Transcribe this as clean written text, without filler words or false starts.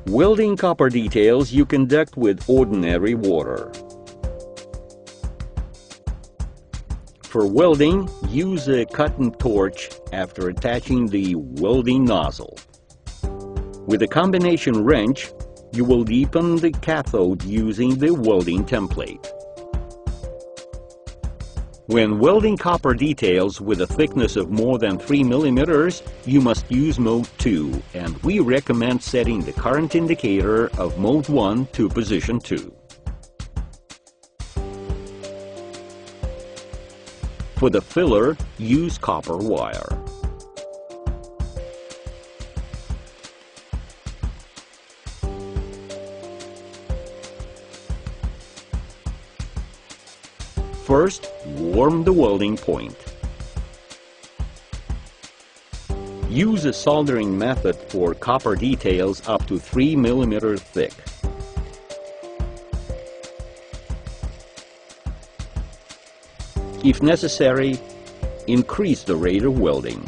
Welding copper details you conduct with ordinary water. For welding, use a cotton torch after attaching the welding nozzle. With a combination wrench, you will deepen the cathode using the welding template. When welding copper details with a thickness of more than 3 mm, you must use mode 2, and we recommend setting the current indicator of mode 1 to position 2. For the filler, use copper wire. First, warm the welding point. Use a soldering method for copper details up to 3 mm thick. If necessary, increase the rate of welding.